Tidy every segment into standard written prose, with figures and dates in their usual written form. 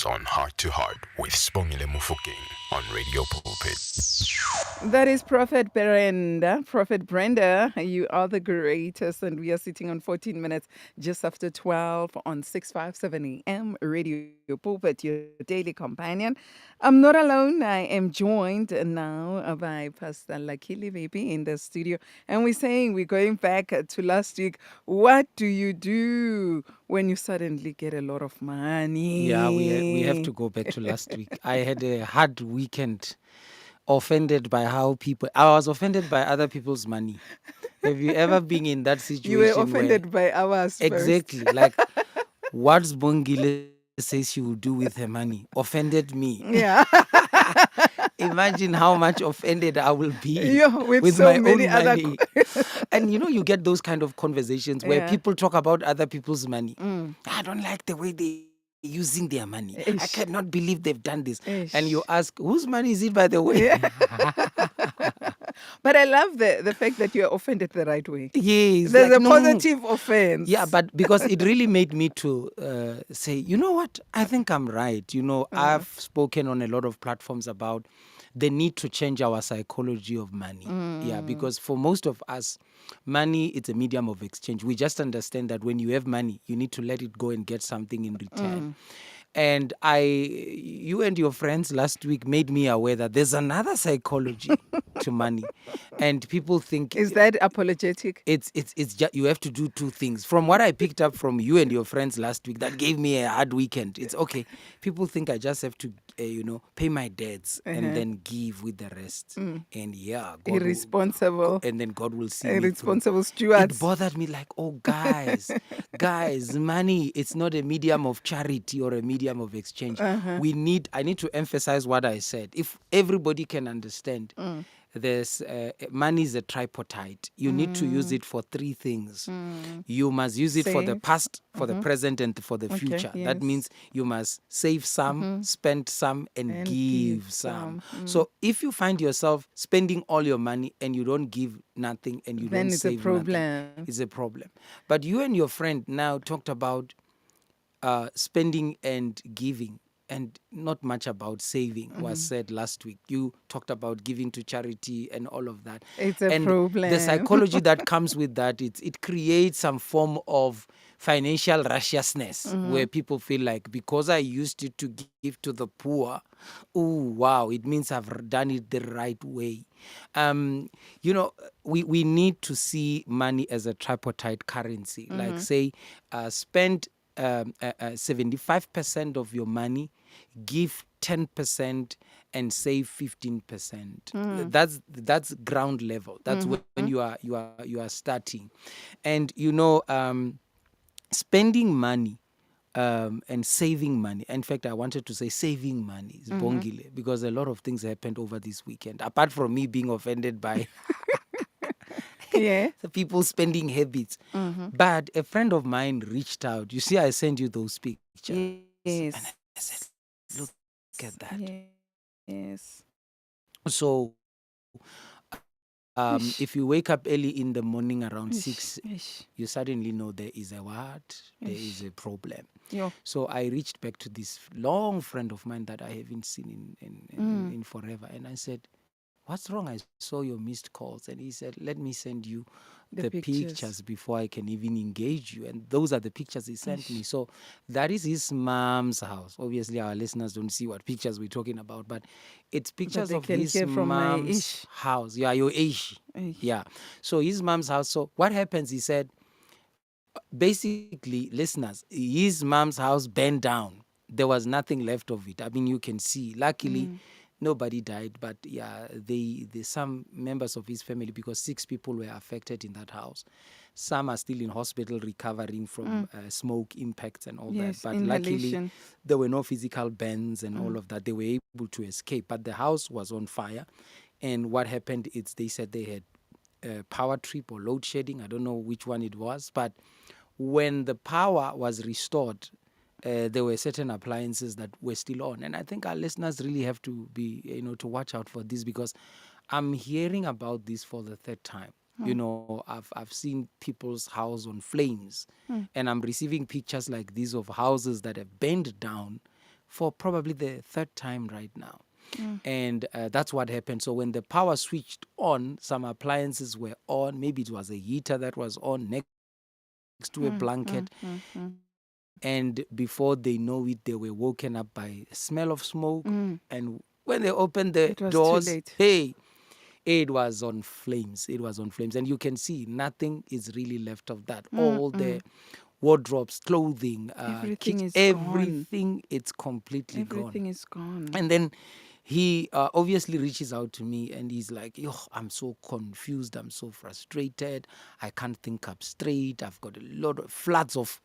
us on Heart to Heart with Sibongile Mofokeng on Radio Pulpit. That is Prophet Brenda. Prophet Brenda, you are the greatest. And we are sitting on 14 minutes just after 12 on 657 AM Radio Pulpit, your daily companion. I'm not alone. I am joined now by Pastor Lebepe in the studio. And we're going back to last week. What do you do when you suddenly get a lot of money? Yeah, we have to go back to last week. I had a hard weekend, offended by how people. I was offended by other people's money. Have you ever been in that situation? You were offended by ours first. Exactly, like what Sibongile says she will do with her money offended me. Yeah. Imagine how much offended I will be with so my many own other money. And you get those kind of conversations where people talk about other people's money. I don't like the way they using their money. I cannot believe they've done this. And you ask, whose money is it, by the way? But I love the fact that you're offended the right way. Yes. There's a positive offense. Yeah, but because it really made me to say, you know what? I think I'm right. I've spoken on a lot of platforms about the need to change our psychology of money. Yeah, because for most of us, money is a medium of exchange. We just understand that when you have money, you need to let it go and get something in return. And you and your friends last week made me aware that there's another psychology to money, and people think is that apologetic? It's just you have to do two things. From what I picked up from you and your friends last week, that gave me a hard weekend. It's okay. People think I just have to, pay my debts and then give with the rest. And God irresponsible. And then God will see. Irresponsible stewards. It bothered me like, oh guys, money. It's not a medium of charity or a medium of exchange. I need to emphasize what I said. If everybody can understand, there's money is a tripartite. You need to use it for three things. You must use it for the past, for the present, and for the future. Yes. That means you must save some, spend some, and give some. So if you find yourself spending all your money and you don't give nothing and you then don't it's save a problem. nothing, it's a problem. But you and your friend now talked about spending and giving, and not much about saving was said last week. You talked about giving to charity and all of that. It's a problem. The psychology that comes with that, it creates some form of financial righteousness where people feel like, because I used it to give to the poor, oh, wow, it means I've done it the right way. We need to see money as a tripartite currency. Like say, spend 75% of your money, give 10%, and save 15%. That's ground level. That's when you are starting, and spending money and saving money. In fact, I wanted to say saving money is Bongile, because a lot of things happened over this weekend. Apart from me being offended by the people's spending habits. But a friend of mine reached out. You see, I sent you those pictures. Yes. And I said, look at that. Yes. So if you wake up early in the morning around 6, you suddenly know there is a what? There is a problem. So I reached back to this long friend of mine that I haven't seen in forever. And I said, what's wrong? I saw your missed calls. And he said, let me send you the pictures before I can even engage you. And those are the pictures he sent me. So that is his mom's house. Obviously, our listeners don't see what pictures we're talking about, but it's pictures of his mom's house. Yeah, your ish. Yeah. So his mom's house. So what happens, he said, basically, listeners, his mom's house burned down. There was nothing left of it. I mean, you can see. Luckily, nobody died, but some members of his family, because 6 people were affected in that house. Some are still in hospital recovering from smoke impacts and all that. But luckily, there were no physical burns and all of that. They were able to escape. But the house was on fire. And what happened is they said they had power trip or load shedding. I don't know which one it was. But when the power was restored, there were certain appliances that were still on. And I think our listeners really have to be, to watch out for this, because I'm hearing about this for the third time. I've seen people's house on flames, and I'm receiving pictures like these of houses that have burned down for probably the third time right now. And that's what happened. So when the power switched on, some appliances were on. Maybe it was a heater that was on next to a blanket. And before they know it, they were woken up by a smell of smoke. And when they opened the It was too doors, late. hey, it was on flames. It was on flames. And you can see nothing is really left of that. All the wardrobes, clothing, Everything is gone. everything, it's completely gone. Everything is gone. And then he obviously reaches out to me and he's like, yo, I'm so confused. I'm so frustrated. I can't think up straight. I've got a lot of floods of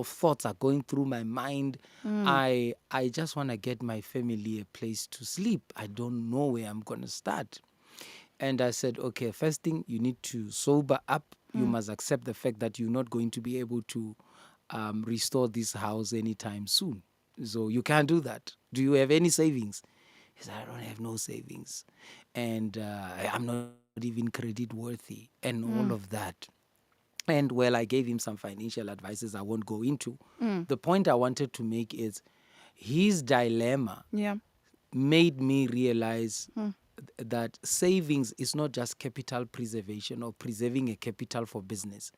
thoughts are going through my mind. I just want to get my family a place to sleep. I don't know where I'm going to start. And I said, okay, first thing, you need to sober up. You must accept the fact that you're not going to be able to restore this house anytime soon. So you can't do that. Do you have any savings? He said, I don't have no savings. And I'm not even credit worthy and all of that. And well, I gave him some financial advices I won't go into. The point I wanted to make is his dilemma made me realize that savings is not just capital preservation or preserving a capital for business.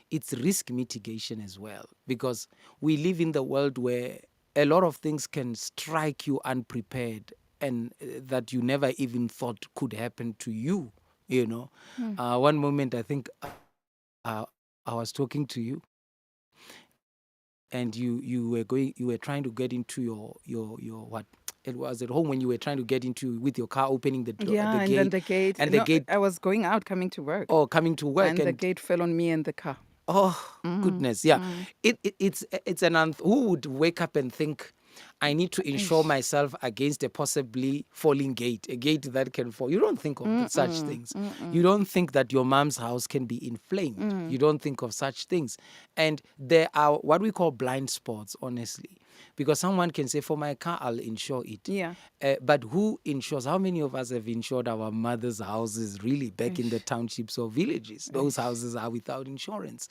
It's risk mitigation as well, because we live in the world where a lot of things can strike you unprepared and that you never even thought could happen to you, you know. One moment, I think I was talking to you and you were trying to get into your what? It was at home when you were trying to get into with your car, opening the door, Yeah, the and gate, then the gate. and the No, gate. I was going out, coming to work. Oh, coming to work, and the gate fell on me and the car. oh goodness, yeah. It's who would wake up and think, I need to insure myself against a possibly falling gate, a gate that can fall. You don't think of such things. You don't think that your mom's house can be inflamed. You don't think of such things. And there are what we call blind spots, honestly, because someone can say, for my car, I'll insure it. Yeah. But who insures? How many of us have insured our mother's houses really back in the townships or villages? Those houses are without insurance.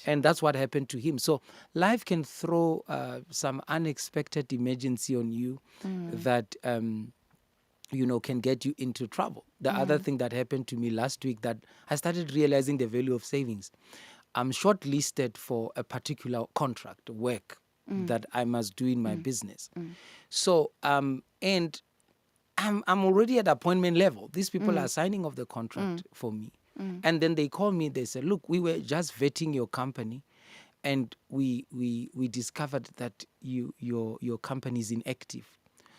And that's what happened to him. So life can throw some unexpected emergency on you that can get you into trouble. The other thing that happened to me last week, that I started realizing the value of savings. I'm shortlisted for a particular contract work that I must do in my business. So and I'm already at appointment level. These people are signing off the contract for me. And then they call me, they say, look, we were just vetting your company and we discovered that your company is inactive.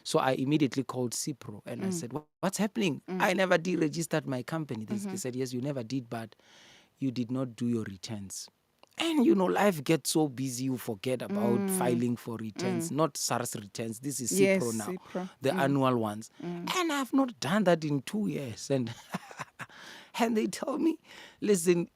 So I immediately called Cipro and I said, what's happening? I never deregistered my company. They said, yes, you never did, but you did not do your returns. And, life gets so busy, you forget about filing for returns, not SARS returns. This is Cipro now, Cipro. the annual ones. And I've not done that in 2 years. And and they tell me, listen,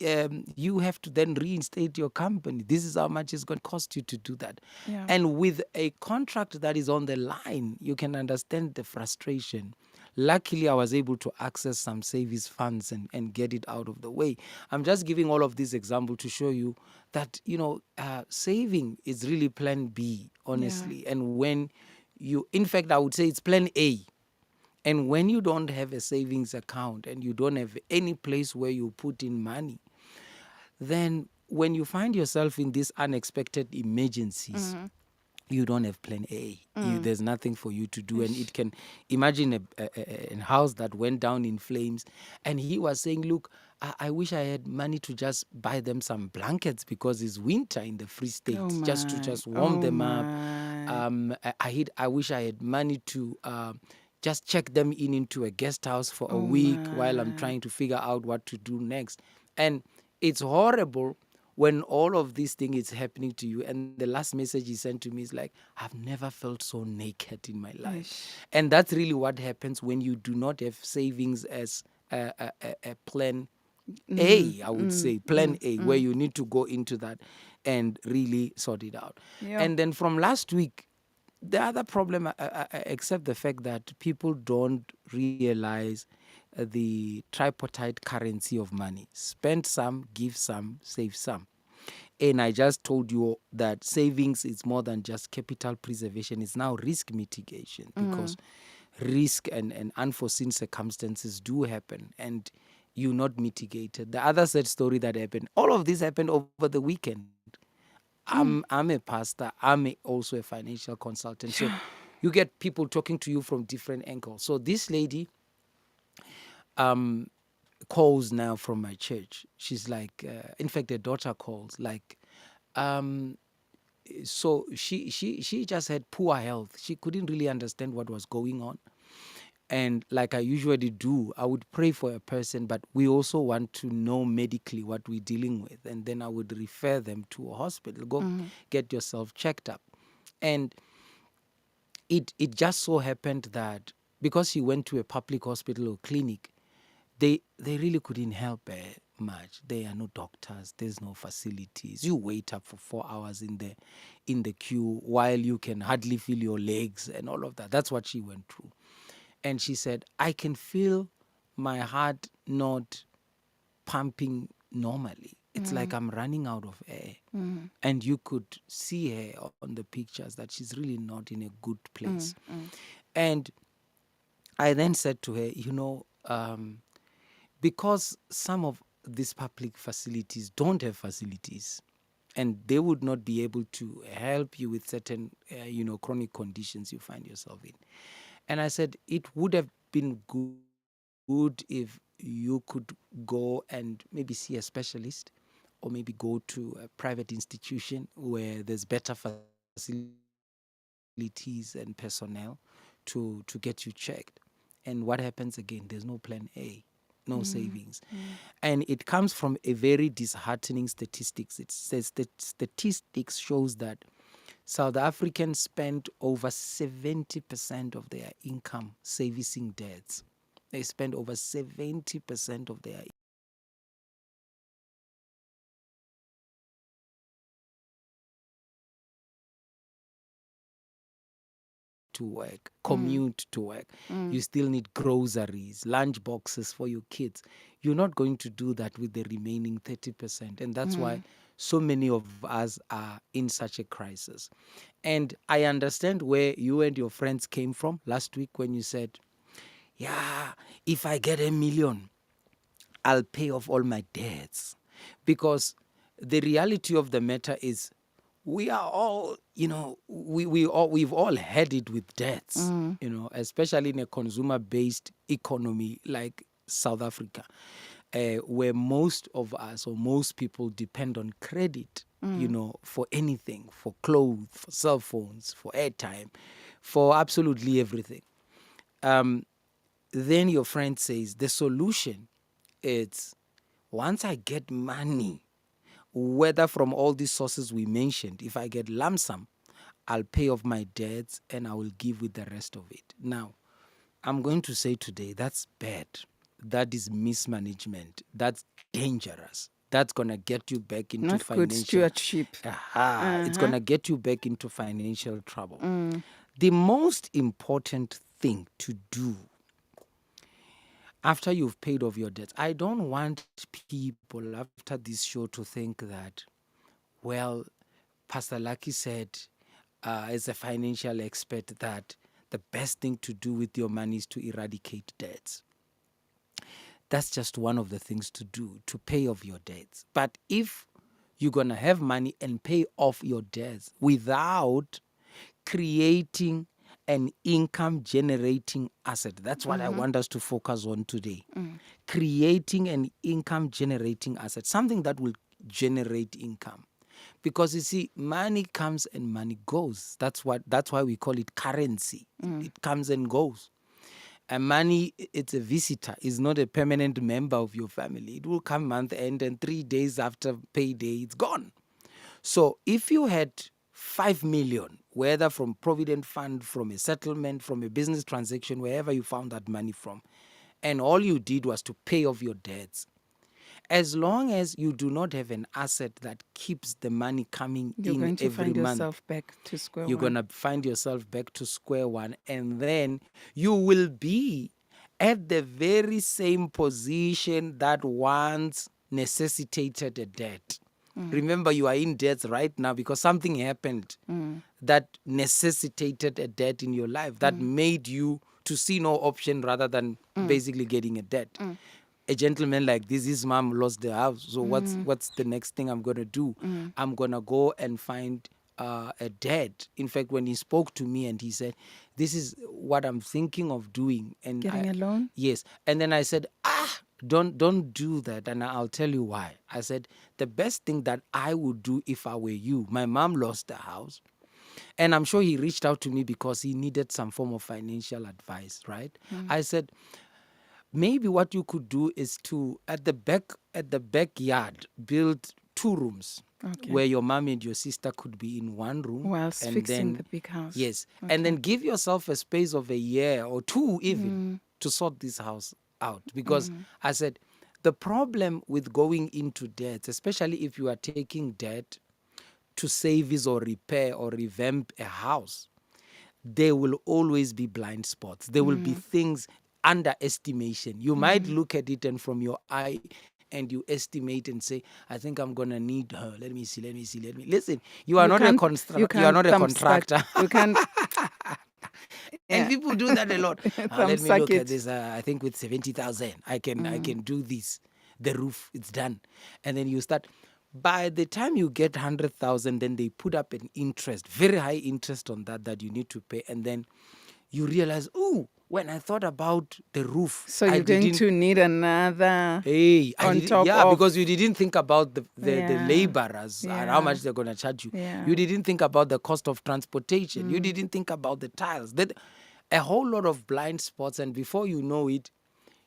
you have to then reinstate your company. This is how much it's going to cost you to do that. Yeah. And with a contract that is on the line, you can understand the frustration. Luckily, I was able to access some savings funds and get it out of the way. I'm just giving all of this example to show you that, saving is really plan B, honestly. And when in fact, I would say it's plan A. And when you don't have a savings account and you don't have any place where you put in money, then when you find yourself in these unexpected emergencies, you don't have plan A. There's nothing for you to do. And it can, imagine a house that went down in flames. And he was saying, look, I wish I had money to just buy them some blankets because it's winter in the Free State, just to warm them up. I wish I had money to just check them into a guest house for a week while I'm trying to figure out what to do next. And it's horrible when all of this thing is happening to you. And the last message he sent to me is like, I've never felt so naked in my life. And that's really what happens when you do not have savings as a plan A, I would say, plan A, where you need to go into that and really sort it out. Yeah. And then from last week, the other problem, except the fact that people don't realize the tripartite currency of money. Spend some, give some, save some. And I just told you that savings is more than just capital preservation, it's now risk mitigation, because risk and unforeseen circumstances do happen and you're not mitigated. The other sad story that happened, all of this happened over the weekend. I'm a pastor, also a financial consultant. So you get people talking to you from different angles. So this lady calls now from my church. She's like, in fact, her daughter calls, like, so she just had poor health. She couldn't really understand what was going on. And like I usually do, I would pray for a person, but we also want to know medically what we're dealing with. And then I would refer them to a hospital. Go get yourself checked up. And it just so happened that because she went to a public hospital or clinic, they really couldn't help her much. There are no doctors, there's no facilities. You wait up for 4 hours in the queue while you can hardly feel your legs and all of that. That's what she went through. And she said, I can feel my heart not pumping normally. It's like I'm running out of air. And you could see her on the pictures that she's really not in a good place. And I then said to her, because some of these public facilities don't have facilities, and they would not be able to help you with certain, chronic conditions you find yourself in. And I said, it would have been good if you could go and maybe see a specialist, or maybe go to a private institution where there's better facilities and personnel to get you checked. And what happens again? There's no plan A, no savings. And it comes from a very disheartening statistics. It says that statistics shows that South Africans spend over 70% of their income servicing debts. They spend over 70% of their to work, commute to work. You still need groceries, lunch boxes for your kids. You're not going to do that with the remaining 30%. And that's why so many of us are in such a crisis. And I understand where you and your friends came from last week when you said, yeah, if I get $1 million, I'll pay off all my debts. Because the reality of the matter is, we are all, we've all had it with debts, especially in a consumer-based economy like South Africa, where most of us or most people depend on credit, for anything, for clothes, for cell phones, for airtime, for absolutely everything. Then your friend says the solution is, once I get money, whether from all these sources we mentioned, if I get lump sum, I'll pay off my debts and I will give with the rest of it. Now, I'm going to say today, that's bad. That is mismanagement. That's dangerous. That's going to get you back into Not financial... good stewardship. It's going to get you back into financial trouble. The most important thing to do after you've paid off your debts, I don't want people after this show to think that, well, Pastor Lucky said, as a financial expert, that the best thing to do with your money is to eradicate debts. That's just one of the things to do, to pay off your debts. But if you're going to have money and pay off your debts without creating an income generating asset, that's what I want us to focus on today. Creating an income generating asset, something that will generate income. Because you see, money comes and money goes. That's why we call it currency. It comes and goes. And money, it's a visitor. It's not a permanent member of your family. It will come month end, and 3 days after payday, it's gone. So if you had 5 million, whether from Provident Fund, from a settlement, from a business transaction, wherever you found that money from, and all you did was to pay off your debts, as long as you do not have an asset that keeps the money coming You're in going to every find month, yourself back to square you're one. going to find yourself back to square one, and then you will be at the very same position that once necessitated a debt. Remember, you are in debt right now because something happened that necessitated a debt in your life that made you to see no option rather than basically getting a debt. A gentleman like this, his mom lost the house. So what's the next thing I'm going to do? I'm going to go and find a dad. In fact, when he spoke to me and he said, this is what I'm thinking of doing. And Getting a loan? Yes. And then I said, don't do that. And I'll tell you why. I said, the best thing that I would do if I were you, my mom lost the house. And I'm sure he reached out to me because he needed some form of financial advice, right? I said, maybe what you could do is to, at the backyard, build 2 rooms. Okay. Where your mom and your sister could be in one room. Whilst and fixing then, the big house. Yes. Okay. And then give yourself a space of a year or 2 even to sort this house out. Because I said, the problem with going into debt, especially if you are taking debt to service or repair or revamp a house, there will always be blind spots. There will be things, underestimation. You might look at it and from your eye and you estimate and say, I think I'm going to need her. Let me see. Listen, you are not a contractor. You can't. And people do that a lot. Let me look at this. I think with 70,000, I can do this. The roof, it's done. And then you start. By the time you get 100,000, then they put up an interest, very high interest on that you need to pay. And then you realize, when I thought about the roof. So you're going to need another on top of. Because you didn't think about the laborers and how much they're going to charge you. Yeah. You didn't think about the cost of transportation. You didn't think about the tiles. A whole lot of blind spots. And before you know it,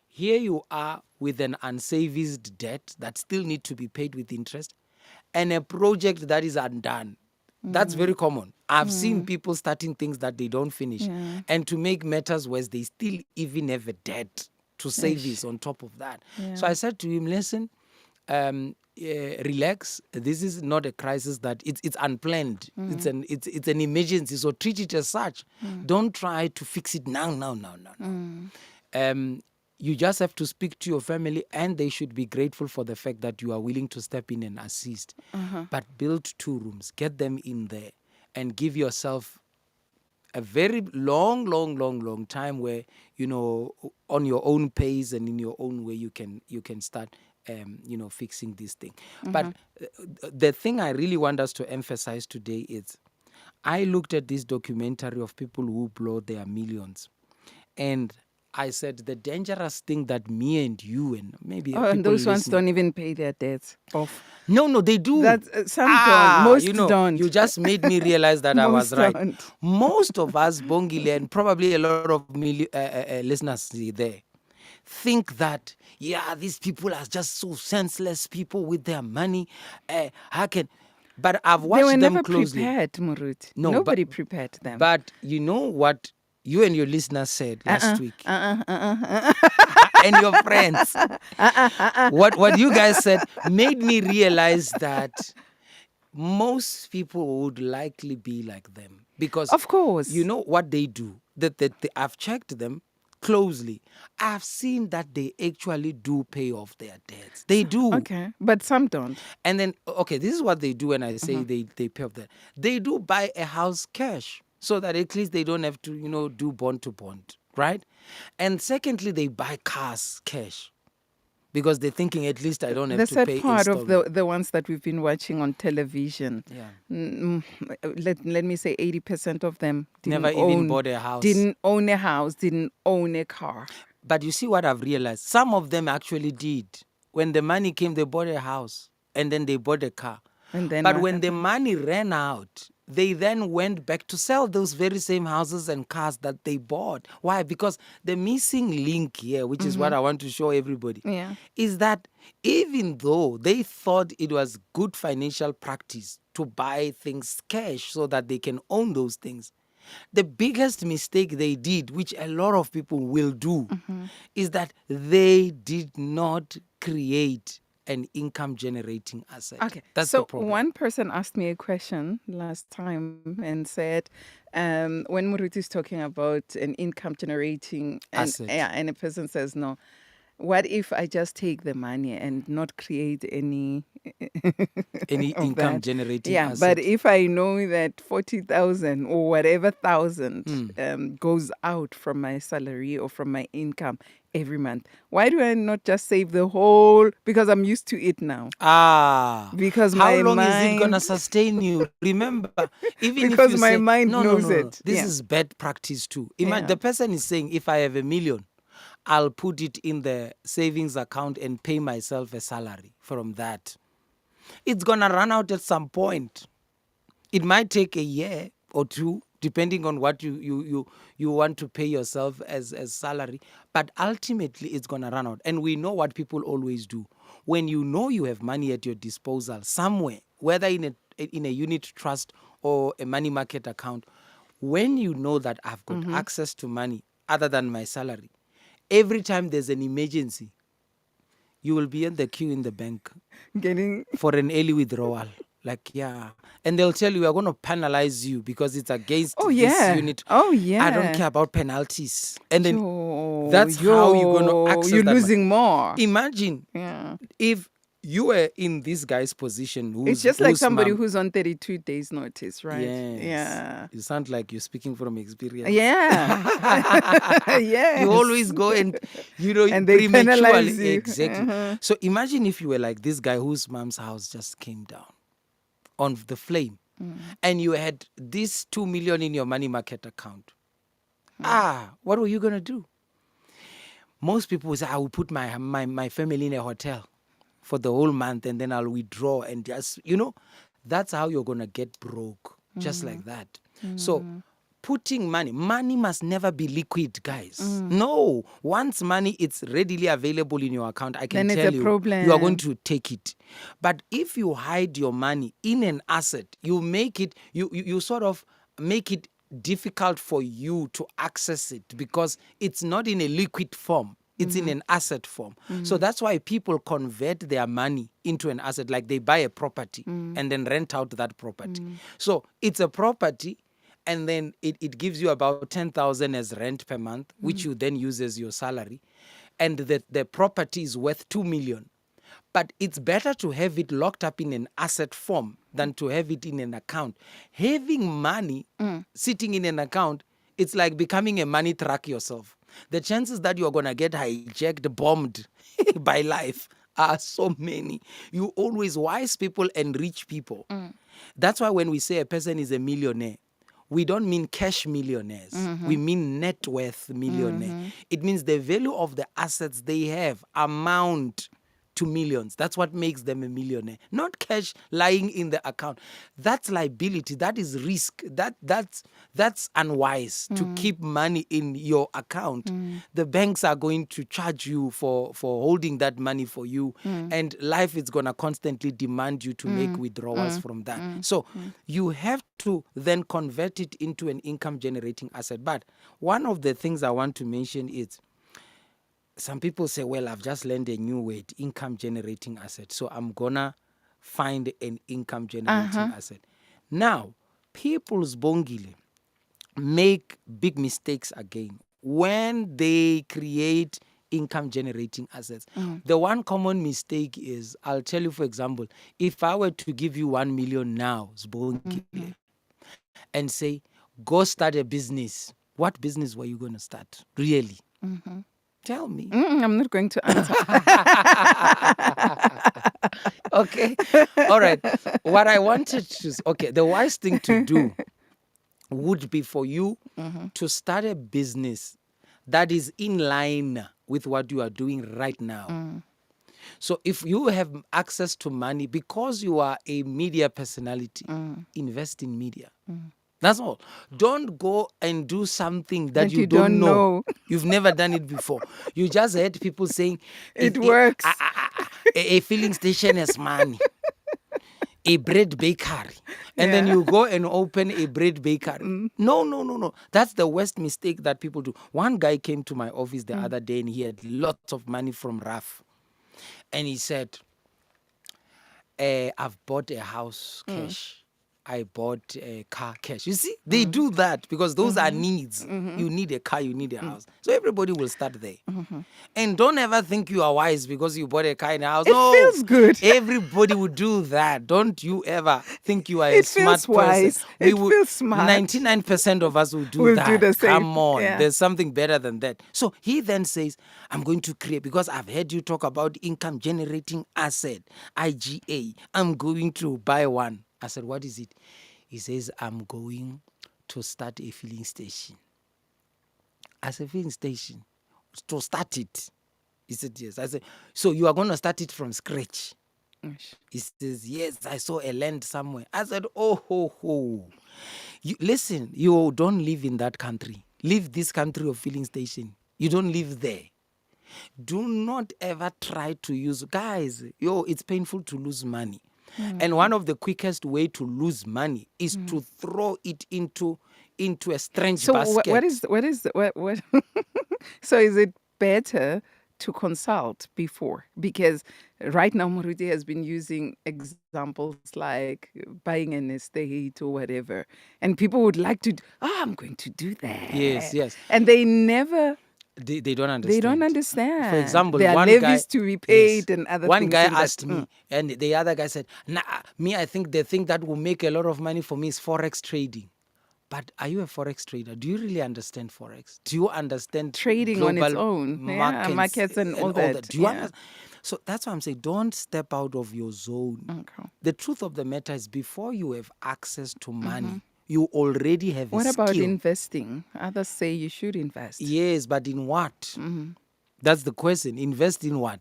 here you are with an unserviced debt that still need to be paid with interest and a project that is undone. That's very common. I've seen people starting things that they don't finish. Yeah. And to make matters worse, they still even have a debt to service on top of that. Yeah. So I said to him, listen, relax. This is not a crisis that it's unplanned. It's an emergency. So treat it as such. Don't try to fix it now. You just have to speak to your family and they should be grateful for the fact that you are willing to step in and assist. But build 2 rooms, get them in there and give yourself a very long time where, on your own pace and in your own way, you can start, fixing this thing. But the thing I really want us to emphasize today is I looked at this documentary of people who blow their millions and I said the dangerous thing that me and you and maybe and those ones don't even pay their debts off. No, they do. Some don't. Most don't. You just made me realize that I was right. Don't. Most of us, Sibongile, and probably a lot of listeners there, think that, these people are just so senseless people with their money. But I've watched them closely. They were never prepared, Murut. No, nobody prepared them. But you know what you and your listeners said last week? And your friends. What you guys said made me realize that most people would likely be like them. Because, of course, you know what they do? That I've checked them closely. I've seen that they actually do pay off their debts. They do. Okay, but some don't. And then, this is what they do when I say they pay off that. They do buy a house cash so that at least they don't have to, do bond to bond, right? And secondly, they buy cars cash. Because they're thinking, at least I don't have to pay part of the ones that we've been watching on television. Yeah. Let me say 80% of them even bought a house. Didn't own a house, didn't own a car. But you see what I've realized? Some of them actually did. When the money came, they bought a house and then they bought a car. But when the money ran out, they then went back to sell those very same houses and cars that they bought. Why? Because the missing link here, which is what I want to show everybody, is that even though they thought it was good financial practice to buy things cash so that they can own those things, the biggest mistake they did, which a lot of people will do, is that they did not create an income-generating asset. Okay, that's the problem. One person asked me a question last time and said, when Muruti is talking about an income-generating asset, and a person says no, What if I just take the money and not create any Any of income that? generating Yeah, but asset. if I know that 40,000 or whatever thousand goes out from my salary or from my income every month, why do I not just save the whole? Because I'm used to it now. Because How my long is it gonna mind, sustain you? Remember, even if because you my say mind no, no, knows no, no, it. this Yeah. is bad practice too. Imagine Yeah. the person is saying, if I have 1 million, I'll put it in the savings account and pay myself a salary from that. It's gonna run out at some point. It might take a year or two, depending on what you want to pay yourself as salary. But ultimately, it's gonna run out. And we know what people always do. When you know you have money at your disposal somewhere, whether in a unit trust or a money market account, when you know that I've got access to money other than my salary, every time there's an emergency, you will be in the queue in the bank Getting for an early withdrawal. Like, yeah. And they'll tell you, we're going to penalize you because it's against oh this yeah. unit. Oh I don't yeah. care about penalties. And then Yo, that's how you're going to yo, access you're that money. losing more. Imagine Yeah. if you were in this guy's position, It's just like whose somebody mom, who's on 32 days notice, right? yes, Yeah. you sound like you're speaking from experience. Yeah. You always Yes. go and, And they penalize prematurely. you. Exactly. Uh-huh. So imagine if you were like this guy whose mom's house just came down on the flame and you had this 2 million in your money market account. What were you going to do? Most people will say, I will put my family in a hotel for the whole month and then I'll withdraw and just, that's how you're going to get broke, just like that. So putting money must never be liquid, guys. No, once money it's readily available in your account, I can Then it's tell a you, you are going problem. to take it. But if you hide your money in an asset, you make it, you sort of make it difficult for you to access it because it's not in a liquid form. It's in an asset form. So that's why people convert their money into an asset, like they buy a property and then rent out that property. So it's a property and then it gives you about 10,000 as rent per month, which you then use as your salary. And the property is worth 2 million. But it's better to have it locked up in an asset form than to have it in an account. Having money sitting in an account, it's like becoming a money truck yourself. The chances that you're going to get hijacked, bombed by life are so many. You always, wise people and rich people. That's why when we say a person is a millionaire, we don't mean cash millionaires. We mean net worth millionaire. It means the value of the assets they have amount to millions. That's what makes them a millionaire. Not cash lying in the account. That's liability. That is risk. That's unwise to keep money in your account. The banks are going to charge you for holding that money for you, and life is going to constantly demand you to make withdrawals from that. So you have to then convert it into an income generating asset. But one of the things I want to mention is, some people say, well, I've just learned a new word, income generating asset. So I'm going to find an income generating asset. Now, people's Bongile make big mistakes again when they create income generating assets. The one common mistake is, I'll tell you, for example, if I were to give you 1 million now, Sibongile, and say, go start a business, what business were you going to start? Really? Tell me. I'm not going to answer. Okay. All right. What I wanted to, the wise thing to do would be for you to start a business that is in line with what you are doing right now. So if you have access to money because you are a media personality, invest in media. That's all. Don't go and do something that you don't know. You've never done it before. You just heard people saying It works. a filling station has money, a bread bakery, and then you go and open a bread bakery. No. That's the worst mistake that people do. One guy came to my office the other day and he had lots of money from RAF. And he said, I've bought a house cash. I bought a car cash. You see, they do that because those are needs. You need a car, you need a house. So everybody will start there. And don't ever think you are wise because you bought a car and a house. It feels good. Everybody would do that. Don't you ever think you are a It smart feels person. wise. It feels smart. 99% of us will do We'll that. do the same. Come on. Yeah. There's something better than that. So he then says, I'm going to create, because I've heard you talk about income generating asset, IGA. I'm going to buy one. I said, what is it? He says, I'm going to start a filling station. I said, filling station? To start it? He said, yes. I said, so you are going to start it from scratch? He says, yes, I saw a land somewhere. I said, oh, ho, ho. Listen, you don't live in that country. Leave this country of filling station. You don't live there. Do not ever try to use, guys, it's painful to lose money. And one of the quickest way to lose money is to throw it into a strange basket. What so is it better to consult before? Because right now Moruti has been using examples like buying an estate or whatever, and people would like to I'm going to do that. Yes. And they never They don't understand. They don't understand. For example, there are one levies guy to be paid and other one things. guy in that. asked me, and the other guy said, I think the thing that will make a lot of money for me is forex trading. But are you a forex trader? Do you really understand forex? Do you understand trading on its global own markets and all that? Do you understand? So that's why I'm saying, don't step out of your zone. Okay. The truth of the matter is, before you have access to money, you already have a skill. What about investing? Others say you should invest. Yes, but in what? That's the question. Invest in what?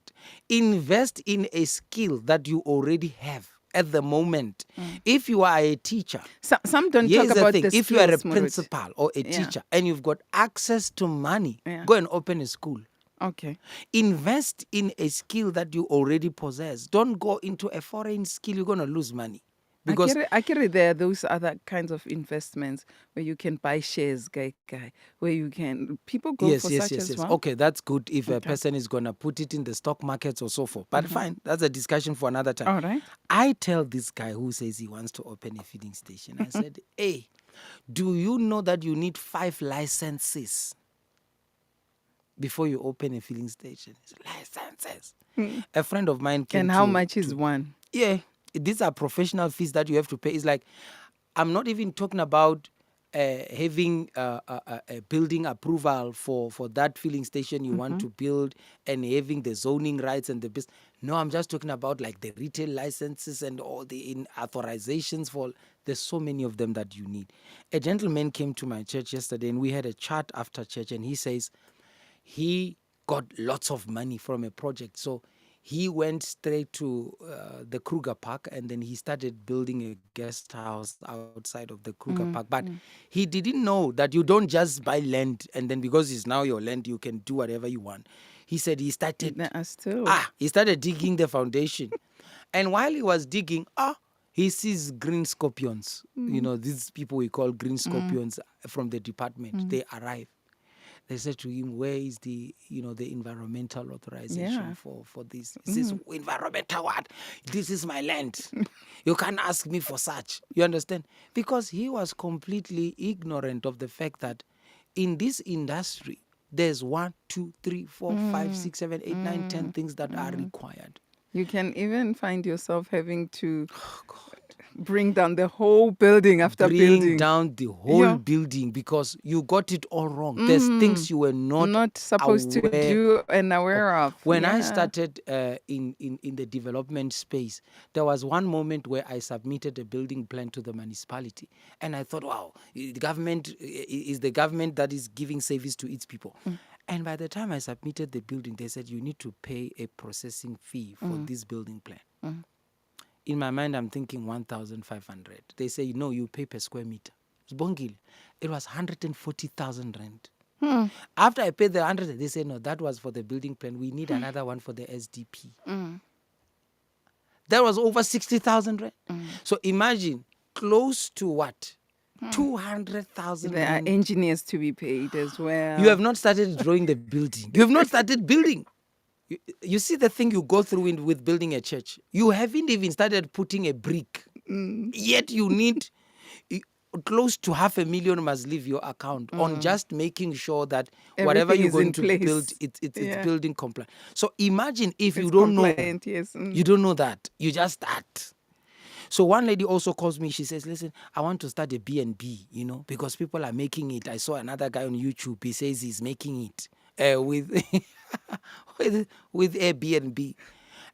Invest in a skill that you already have at the moment. If you are a teacher, some don't talk about the if you are a skills, principal or a teacher and you've got access to money, go and open a school. Okay. Invest in a skill that you already possess. Don't go into a foreign skill. You're going to lose money. Because Akiri, there are those other kinds of investments where you can buy shares, where you can, people go for such as well. Okay, that's good if a person is going to put it in the stock markets or so forth. But fine, that's a discussion for another time. All right. I tell this guy who says he wants to open a filling station, I said, hey, do you know that you need 5 licenses before you open a filling station? He said, licenses. A friend of mine came. And how much is one? Yeah. These are professional fees that you have to pay. It's like, I'm not even talking about having a building approval for that filling station you want to build and having the zoning rights and the business. No, I'm just talking about like the retail licenses and all the authorizations for. There's so many of them that you need. A gentleman came to my church yesterday and we had a chat after church, and he says he got lots of money from a project. So he went straight to the Kruger Park, and then he started building a guest house outside of the Kruger Park. But he didn't know that you don't just buy land, and then because it's now your land, you can do whatever you want. He said he started digging the foundation. And while he was digging, he sees green scorpions. You know, these people we call green scorpions from the department. They arrive. They said to him, where is the environmental authorization for this? He says, environmental what? This is my land. You can't ask me for such. You understand? Because he was completely ignorant of the fact that in this industry, there's 1, 2, 3, 4, 5, 6, 7, 8, 9, 10 things that are required. You can even find yourself having to bring down the whole building after building. Bring down the whole building because you got it all wrong. There's things you were not supposed to do and aware of. When I started in the development space, there was one moment where I submitted a building plan to the municipality. And I thought, wow, the government is the government that is giving service to its people. And by the time I submitted the building, they said, you need to pay a processing fee for this building plan. In my mind, I'm thinking 1,500. They say, no, you pay per square meter. Sibongile, it was 140,000 rand. After I paid the 100, they say, no, that was for the building plan. We need another one for the SDP. That was over 60,000 rand. So imagine, close to what? 200,000 There are engineers to be paid as well. You have not started drawing the building. You have not started building. You see the thing you go through with building a church. You haven't even started putting a brick Yet you need close to 500,000 must leave your account on just making sure that whatever Everything you're is going in to build, place. it's Yeah. building compliant. So imagine if you It's don't know, compliant, yes. you don't know that, you just start. So one lady also calls me. She says, "Listen, I want to start a B&B, because people are making it. I saw another guy on YouTube. He says he's making it with with Airbnb,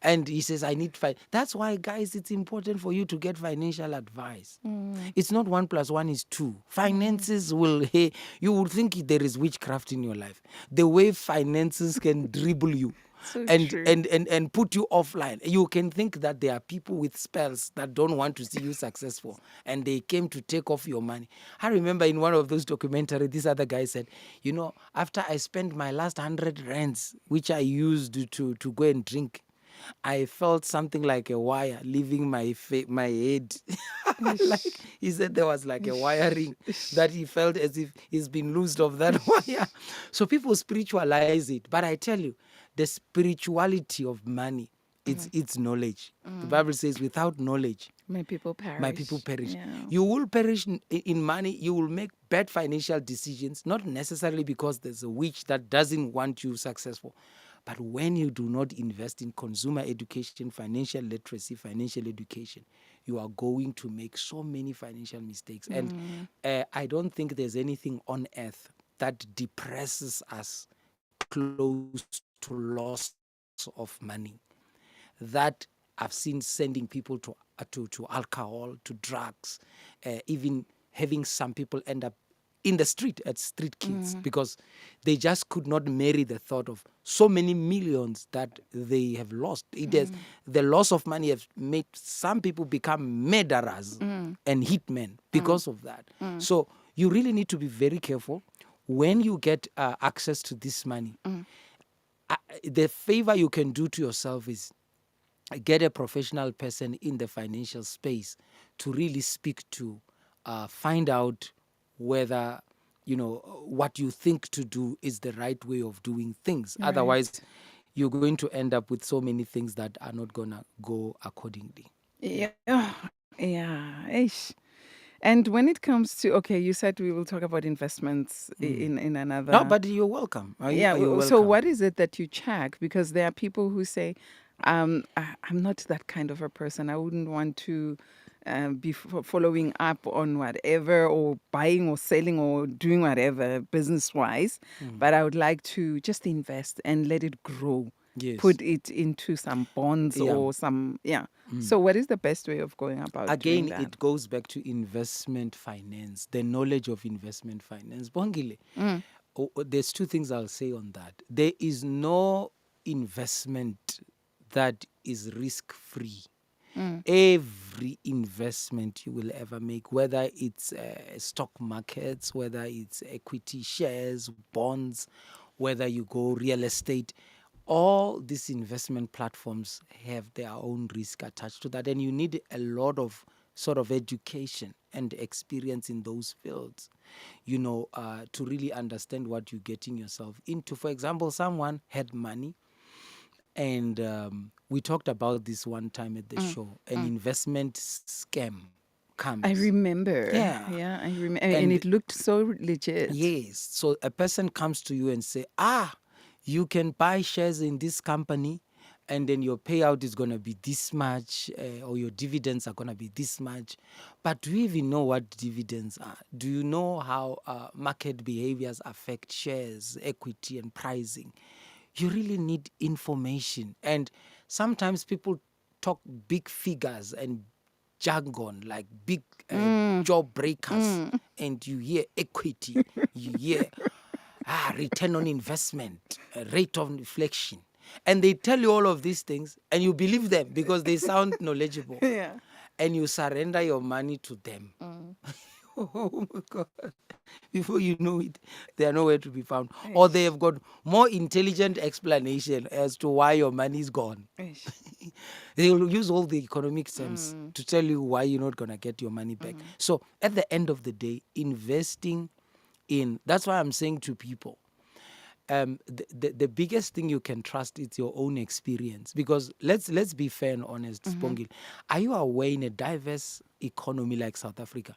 and he says I need That's why, guys, it's important for you to get financial advice. It's not 1 + 1 is 2. Finances will. Hey, you would think there is witchcraft in your life. The way finances can dribble you. So And, true. and put you offline. You can think that there are people with spells that don't want to see you successful, and they came to take off your money. I remember in one of those documentaries, this other guy said, after I spent my last 100 rands, which I used to go and drink, I felt something like a wire leaving my head. Like he said, there was like a wiring that he felt as if he's been loosed of that wire. So people spiritualize it, but I tell you, the spirituality of money, it's knowledge. The Bible says, without knowledge, My people perish. my people perish. Yeah. You will perish in money. You will make bad financial decisions, not necessarily because there's a witch that doesn't want you successful, but when you do not invest in consumer education, financial literacy, financial education, you are going to make so many financial mistakes. And I don't think there's anything on earth that depresses us close to loss of money. That I've seen sending people to alcohol, to drugs, even having some people end up in the street as street kids because they just could not marry the thought of so many millions that they have lost. The loss of money has made some people become murderers and hitmen because of that. So you really need to be very careful when you get access to this money. The favor you can do to yourself is get a professional person in the financial space to really speak to, find out whether, what you think to do is the right way of doing things. Right. Otherwise, you're going to end up with so many things that are not going to go accordingly. Yeah. Yeah. Ish. And when it comes to, okay, you said we will talk about investments in another. No, but you're welcome. Yeah. You're welcome. So what is it that you check? Because there are people who say, I'm not that kind of a person. I wouldn't want to be following up on whatever or buying or selling or doing whatever business-wise. But I would like to just invest and let it grow. Yes. Put it into some bonds or some, So what is the best way of going about doing Again, that? it goes back to investment finance, the knowledge of investment finance. Bongile, there's two things I'll say on that. There is no investment that is risk-free. Every investment you will ever make, whether it's stock markets, whether it's equity shares, bonds, whether you go real estate, all these investment platforms have their own risk attached to that. And you need a lot of sort of education and experience in those fields, to really understand what you're getting yourself into. For example, someone had money, and we talked about this one time at the show. An investment scam comes. I remember. Yeah. I remember. And it looked so legit. Yes. So a person comes to you and say, you can buy shares in this company, and then your payout is going to be this much, or your dividends are going to be this much. But do you even know what dividends are? Do you know how market behaviors affect shares, equity, and pricing? You really need information. And sometimes people talk big figures and jargon, like big job breakers, and you hear equity, you hear return on investment, rate of inflation. And they tell you all of these things, and you believe them because they sound knowledgeable. Yeah. And you surrender your money to them. Oh my God. Before you know it, they are nowhere to be found. Or they have got more intelligent explanation as to why your money is gone. They will use all the economic terms to tell you why you're not going to get your money back. So at the end of the day, investing in, that's why I'm saying to people, the biggest thing you can trust is your own experience. Because let's be fair and honest, Sibongile. Are you aware in a diverse economy like South Africa,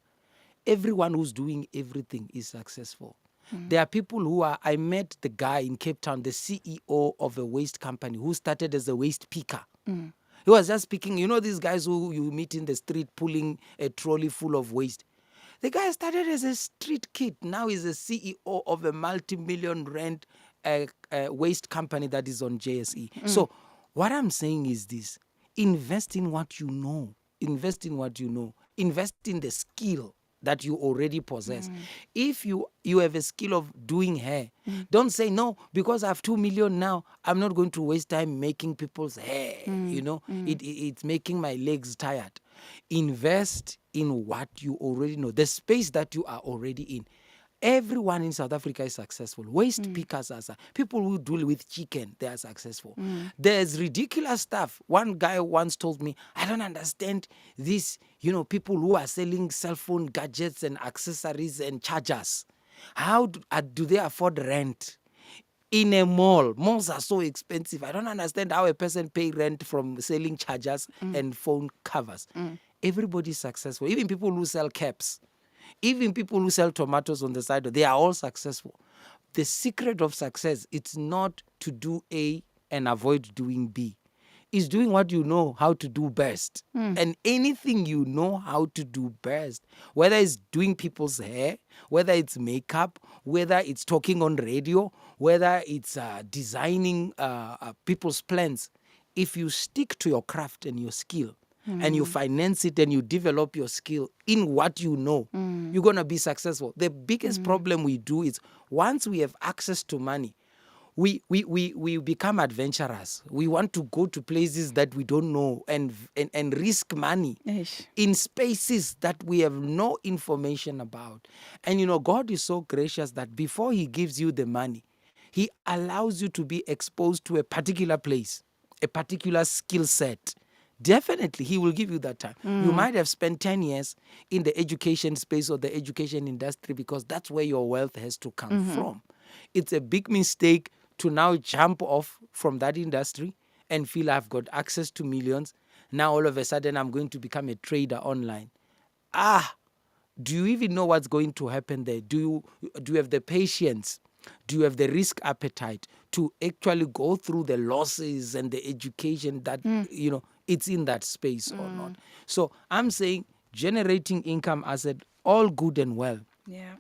everyone who's doing everything is successful? There are people who are, I met the guy in Cape Town, the CEO of a waste company who started as a waste picker. He was just picking, these guys who you meet in the street pulling a trolley full of waste. The guy started as a street kid. Now he's a CEO of a multi-million rand waste company that is on JSE. So what I'm saying is this: invest in what you know. Invest in what you know. Invest in the skill that you already possess. If you have a skill of doing hair, don't say, no, because I have 2 million now, I'm not going to waste time making people's hair. It's making my legs tired. Invest in what you already know, the space that you are already in. Everyone in South Africa is successful. Waste pickers are people who deal with chicken, they are successful. There's ridiculous stuff. One guy once told me, I don't understand this, people who are selling cell phone gadgets and accessories and chargers. How do they afford rent? In a mall, malls are so expensive. I don't understand how a person pay rent from selling chargers and phone covers. Everybody's successful. Even people who sell caps. Even people who sell tomatoes on the side, they are all successful. The secret of success, it's not to do A and avoid doing B. It's doing what you know how to do best. And anything you know how to do best, whether it's doing people's hair, whether it's makeup, whether it's talking on radio, whether it's designing people's plans, if you stick to your craft and your skill, and you finance it and you develop your skill in what you know, you're going to be successful. The biggest problem we do is once we have access to money, we become adventurous. We want to go to places that we don't know and risk money in spaces that we have no information about. And God is so gracious that before he gives you the money, he allows you to be exposed to a particular place, a particular skill set. Definitely, he will give you that time. You might have spent 10 years in the education space or the education industry because that's where your wealth has to come from. It's a big mistake to now jump off from that industry and feel I've got access to millions. Now all of a sudden I'm going to become a trader online. Do you even know what's going to happen there? Do you have the patience? Do you have the risk appetite to actually go through the losses and the education that, it's in that space or not? So I'm saying generating income asset, all good and well. Yeah.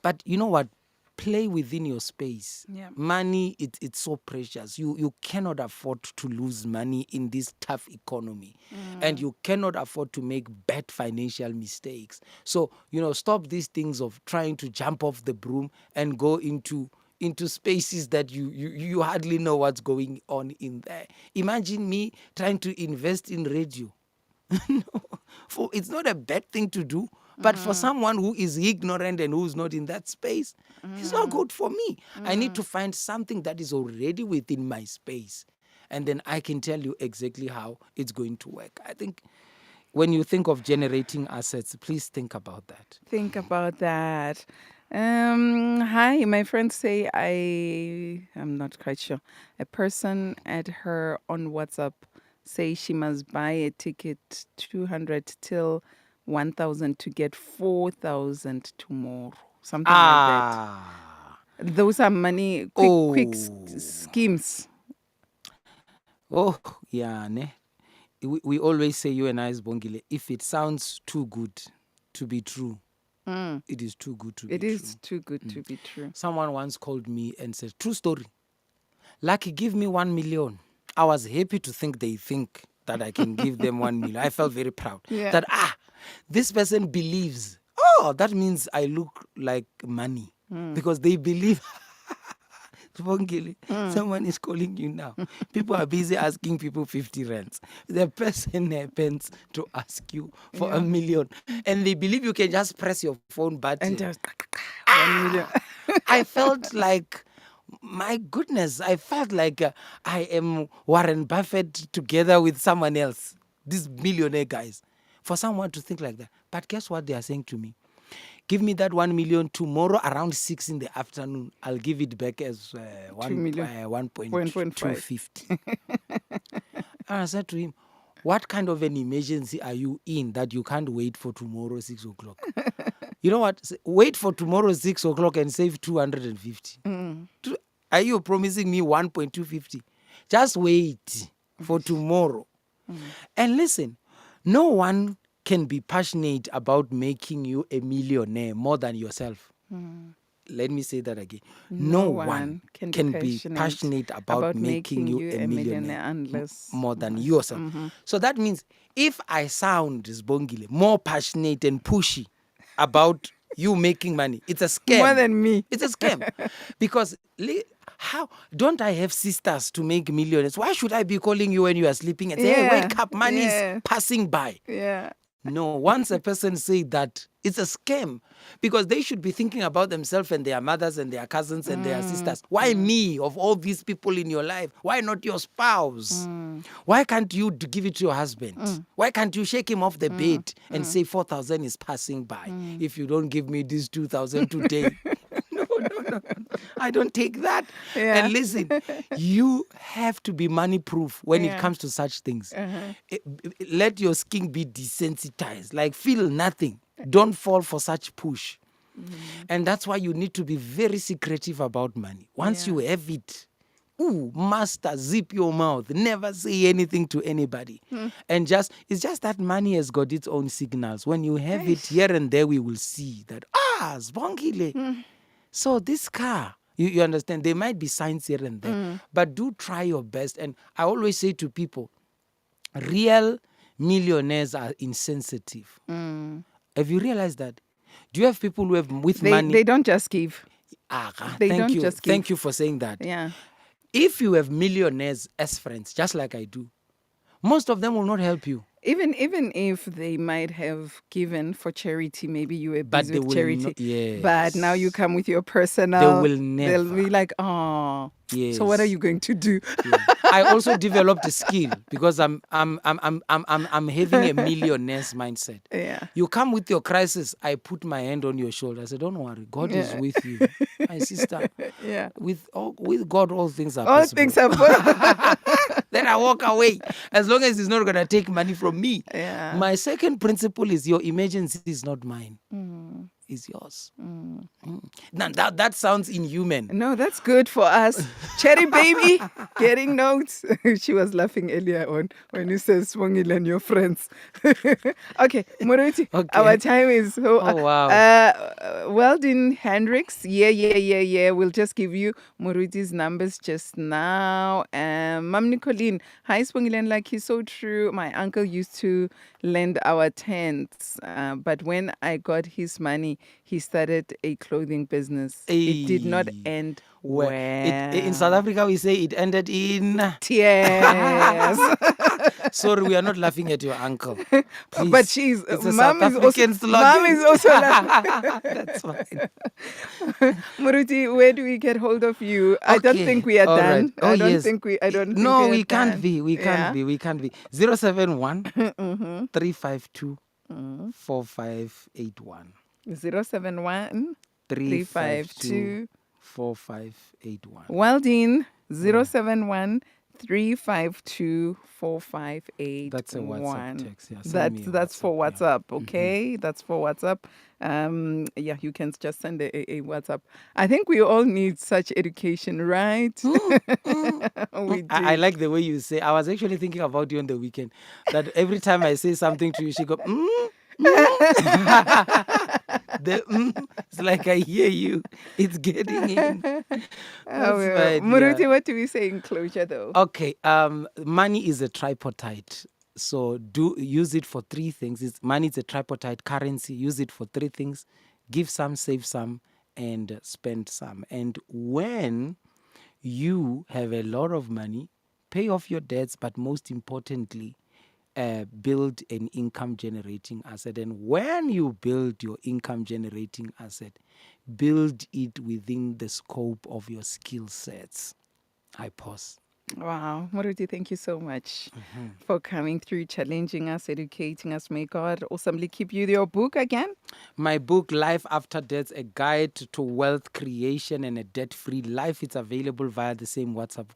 But you know what? Play within your space. Yeah. Money, it's so precious. You cannot afford to lose money in this tough economy. And you cannot afford to make bad financial mistakes. So, stop these things of trying to jump off the broom and go into spaces that you hardly know what's going on in there. Imagine me trying to invest in radio. No, it's not a bad thing to do. But for someone who is ignorant and who's not in that space, it's not good for me. I need to find something that is already within my space. And then I can tell you exactly how it's going to work. I think when you think of generating assets, please think about that. Think about that. Hi, my friends say I'm not quite sure. A person at her on WhatsApp say she must buy a ticket 200 till 1,000 to get 4,000 tomorrow. Something like that. Those are money, quick schemes. Oh, yeah, ne? We always say, you and I, Sibongile, if it sounds too good to be true, it is too good to be true. It is too good to be true. Someone once called me and said, true story, Lucky, give me 1 million. I was happy to think they think that I can give them 1 million. I felt very proud that, this person believes. Oh, that means I look like money because they believe. Someone is calling you now. People are busy asking people 50 rands. The person happens to ask you for 1 million. And they believe you can just press your phone button. And just 1 million. I felt like, my goodness, I felt like I am Warren Buffett together with someone else. These millionaire guys. For someone to think like that. But guess what they are saying to me? Give me that 1 million tomorrow around 6 in the afternoon. I'll give it back as 2 million. 1.250. And I said to him, what kind of an emergency are you in that you can't wait for tomorrow 6 o'clock? You know what? Wait for tomorrow 6 o'clock and save 250. Are you promising me 1.250? Just wait for tomorrow. And listen, no one can be passionate about making you a millionaire more than yourself. Let me say that again. No one can be passionate about making you a millionaire unless more than yourself. So that means if I sound, Sibongile, more passionate and pushy about you making money, it's a scam. More than me. It's a scam. Because how don't I have sisters to make millionaires? Why should I be calling you when you are sleeping and say, hey, wake up, money is passing by? Yeah. No, once a person say that, it's a scam, because they should be thinking about themselves and their mothers and their cousins and their sisters. Why me of all these people in your life? Why not your spouse? Why can't you give it to your husband? Why can't you shake him off the bed and say 4,000 is passing by if you don't give me this 2,000 today? No. I don't take that. Yeah. And listen, you have to be money proof when it comes to such things. Let your skin be desensitized, like feel nothing. Don't fall for such push. And that's why you need to be very secretive about money. Once you have it, master, zip your mouth. Never say anything to anybody. And it's just that money has got its own signals. When you have it here and there, we will see that, Sibongile. So this car, you understand, there might be signs here and there, but do try your best. And I always say to people, real millionaires are insensitive. Have you realized that? Do you have people who have money? They don't just give. Thank you. Thank you for saying that. Yeah. If you have millionaires as friends, just like I do, most of them will not help you. Even if they might have given for charity, maybe you were But busy they with will charity. not- yes. But now you come with your personal. They will never. They'll be like, oh. Yes. So what are you going to do? I also developed a skill because I'm having a millionaire's mindset. Yeah. You come with your crisis, I put my hand on your shoulder. I said, don't worry, God is with you. My sister, Yeah. with God, all things are All possible. things are possible. Then I walk away. As long as he's not going to take money from me. Yeah. My second principle is your emergency is not mine. Is yours. Now that sounds inhuman. No, that's good for us. Cherry baby, getting notes. She was laughing earlier on when you said Sibongile and your friends. Okay, Moruti, Okay. our time is... So, Oh, wow. Weldon Hendricks, yeah. We'll just give you Moruti's numbers just now. Mam Nicolene, hi Sibongile, and like he's so true. My uncle used to lend our tents, but when I got his money, he started a clothing business. It did not end well. In South Africa, we say it ended in tears. Sorry, we are not laughing at your uncle. Please. But it's a mom South is African also slogan. mom is also laughing. That's fine. Muruti, where do we get hold of you? I don't think we are All done. right. Oh, I don't yes. think we. I don't. No, think we are can't done. be. We can't be. We can't be. 071 352 4581. 071 352 4581. Weldon 071 352 4581. That's a WhatsApp text. Yeah, That's for WhatsApp. Okay, that's for WhatsApp. Yeah, you can just send a WhatsApp. I think we all need such education, right? We do. I like the way you say. I was actually thinking about you on the weekend. That every time I say something to you, she go. It's like I hear you. It's getting in. Muruti, what do we say in closure though? Okay. Money is a tripartite. So use it for three things. Money is a tripartite currency. Use it for three things. Give some, save some, and spend some. And when you have a lot of money, pay off your debts, but most importantly, build an income generating asset. And when you build your income generating asset, build it within the scope of your skill sets. I pause. Wow. Moruti, thank you so much for coming through, challenging us, educating us. May God awesomely keep you. Your book again? My book, Life After Death, a guide to wealth creation and a debt-free life. It's available via the same WhatsApp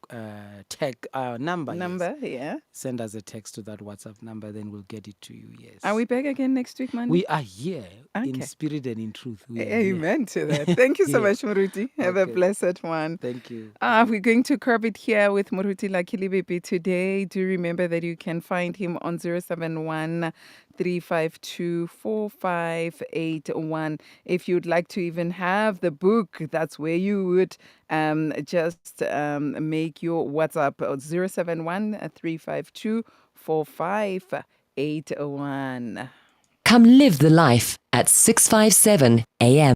number. Number, Yes. yeah. Send us a text to that WhatsApp number, then we'll get it to you. Yes. Are we back again next week, Monday? We are here in Okay. spirit and in truth. We are here. Amen to that. Thank you so Yeah. much, Moruti. Have a Okay. blessed one. Thank you. We're going to curb it here with Moruti Lebepe today. Do remember that you can find him on 071 352 4581. If you'd like to even have the book, that's where you would just make your WhatsApp 071 352 4581. Come live the life at 657 AM.